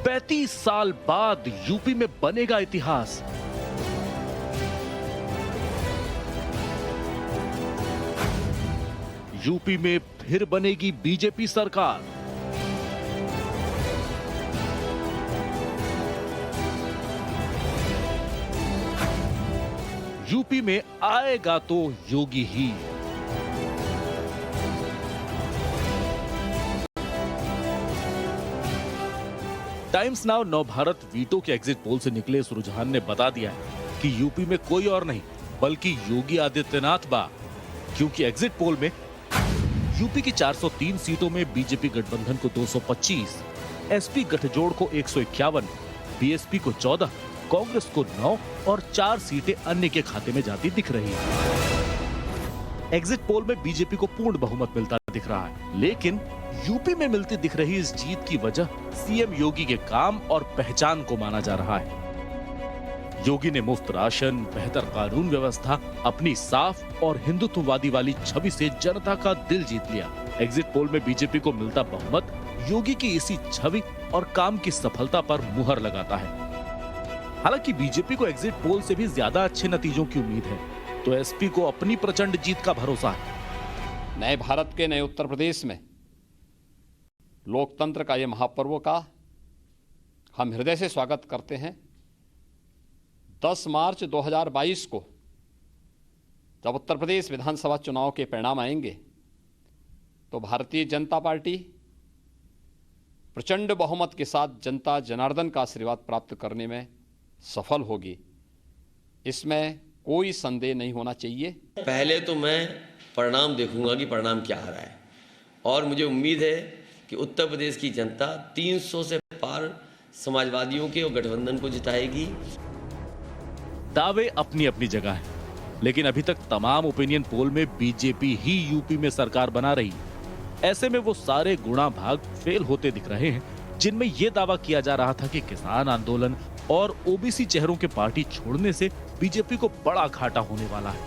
35 साल बाद यूपी में बनेगा इतिहास। यूपी में फिर बनेगी बीजेपी सरकार। यूपी में आएगा तो योगी ही। टाइम्स नाउ नवभारत वीटो के एग्जिट पोल से निकले इस रुझान ने बता दिया है कि यूपी में कोई और नहीं बल्कि योगी आदित्यनाथ बा, क्योंकि एग्जिट पोल में यूपी की 403 सीटों में बीजेपी गठबंधन को 225, एसपी गठजोड़ को 151, बीएसपी को 14, कांग्रेस को 9 और 4 सीटें अन्य के खाते में जाती दिख रही है। एग्जिट पोल में बीजेपी को पूर्ण बहुमत मिलता दिख रहा है, लेकिन यूपी में मिलती दिख रही इस जीत की वजह सीएम योगी के काम और पहचान को माना जा रहा है। योगी ने मुफ्त राशन, बेहतर कानून व्यवस्था, अपनी साफ और हिंदुत्ववादी वाली छवि से जनता का दिल जीत लिया। एग्जिट पोल में बीजेपी को मिलता बहुमत योगी की इसी छवि और काम की सफलता पर मुहर लगाता है। हालांकि बीजेपी को एग्जिट पोल से भी ज्यादा अच्छे नतीजों की उम्मीद है, तो एसपी को अपनी प्रचंड जीत का भरोसा है। नए भारत के नए उत्तर प्रदेश में लोकतंत्र का यह महापर्व का हम हृदय से स्वागत करते हैं। 10 मार्च 2022 को जब उत्तर प्रदेश विधानसभा चुनाव के परिणाम आएंगे तो भारतीय जनता पार्टी प्रचंड बहुमत के साथ जनता जनार्दन का आशीर्वाद प्राप्त करने में सफल होगी, इसमें कोई संदेह नहीं होना चाहिए। पहले तो मैं परिणाम देखूंगा कि परिणाम क्या आ रहा है, और मुझे उम्मीद है कि उत्तर प्रदेश की जनता 300 से पार समाजवादियों के और गठबंधन को जिताएगी। दावे अपनी अपनी जगह है, लेकिन अभी तक तमाम ओपिनियन पोल में बीजेपी ही यूपी में सरकार बना रही। ऐसे में वो सारे गुणा भाग फेल होते दिख रहे हैं जिनमें यह दावा किया जा रहा था कि किसान आंदोलन और ओबीसी चेहरों के पार्टी छोड़ने से बीजेपी को बड़ा घाटा होने वाला है।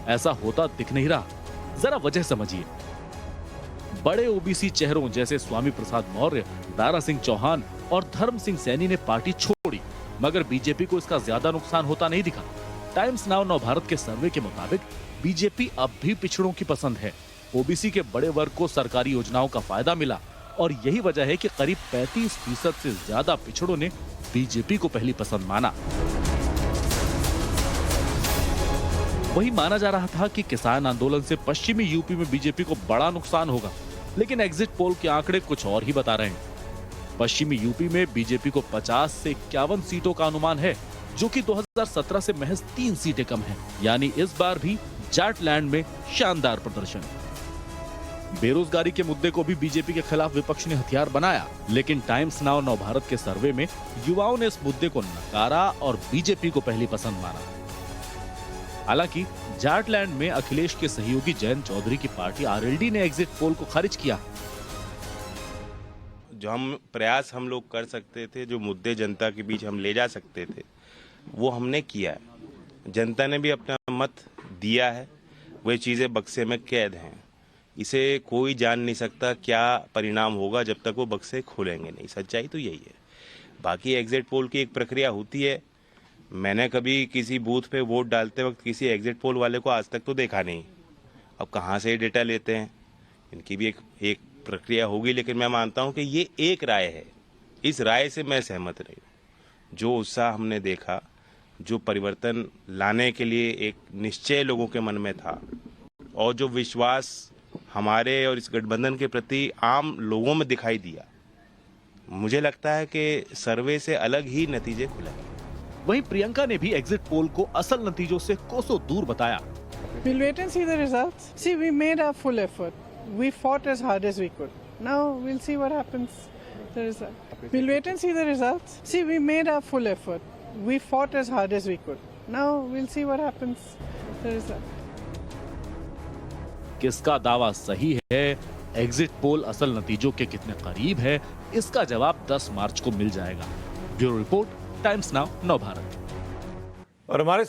ऐसा होता दिख नहीं रहा। जरा वजह समझिए। बड़े ओबीसी चेहरों जैसे स्वामी प्रसाद मौर्य, दारा सिंह चौहान और धर्म सिंह सैनी ने पार्टी छोड़ी, मगर बीजेपी को इसका ज्यादा नुकसान होता नहीं दिखा। टाइम्स नाउ नवभारत के सर्वे के मुताबिक बीजेपी अब भी पिछड़ों की पसंद है। ओबीसी के बड़े वर्ग को सरकारी योजनाओं का फायदा मिला और यही वजह है कि करीब 35% से ज्यादा पिछड़ों ने बीजेपी को पहली पसंद माना। वही माना जा रहा था कि किसान आंदोलन से पश्चिमी यूपी में बीजेपी को बड़ा नुकसान होगा, लेकिन एग्जिट पोल के आंकड़े कुछ और ही बता रहे हैं। पश्चिमी यूपी में बीजेपी को 50 से 51 सीटों का अनुमान है, जो कि 2017 से महज 3 सीटें कम हैं। यानी इस बार भी जाटलैंड में शानदार प्रदर्शन। बेरोजगारी के मुद्दे को भी बीजेपी के खिलाफ विपक्ष ने हथियार बनाया, लेकिन टाइम्स नाउ नवभारत के सर्वे में युवाओं ने इस मुद्दे को नकारा और बीजेपी को पहली पसंद माना। हालांकि जाटलैंड में अखिलेश के सहयोगी जयंत चौधरी की पार्टी आरएलडी ने एग्जिट पोल को खारिज किया। जो प्रयास हम लोग कर सकते थे, जो मुद्दे जनता के बीच हम ले जा सकते थे, वो हमने किया है। जनता ने भी अपना मत दिया है। वही चीज़ें बक्से में कैद हैं। इसे कोई जान नहीं सकता क्या परिणाम होगा जब तक वो बक्से खोलेंगे नहीं। सच्चाई तो यही है। बाकी एग्जिट पोल की एक प्रक्रिया होती है। मैंने कभी किसी बूथ पे वोट डालते वक्त किसी एग्जिट पोल वाले को आज तक तो देखा नहीं। अब कहाँ से डेटा लेते हैं, इनकी भी एक प्रक्रिया होगी, लेकिन मैं मानता हूँ कि ये एक राय है। इस राय से मैं सहमत नहीं हूँ। जो उत्साह हमने देखा, जो परिवर्तन लाने के लिए एक निश्चय लोगों के मन में था, और जो विश्वास हमारे और इस गठबंधन के प्रति आम लोगों में दिखाई दिया, मुझे लगता है कि सर्वे से अलग ही नतीजे खुलेंगे। वहीं प्रियंका ने भी एग्जिट पोल को असल नतीजों से कोसों दूर बताया। We'll wait and see the results. See, we made our full effort. We fought as hard as we could. Now we'll see what happens. The result. We'll wait and see the results. See, we made our full effort. We fought as hard as we could. Now we'll see what happens. The result. किसका दावा सही है, exit poll असल नतीजों के कितने करीब है, इसका जवाब 10 मार्च को मिल जाएगा। Bureau report, times now Navbharat. और हमारे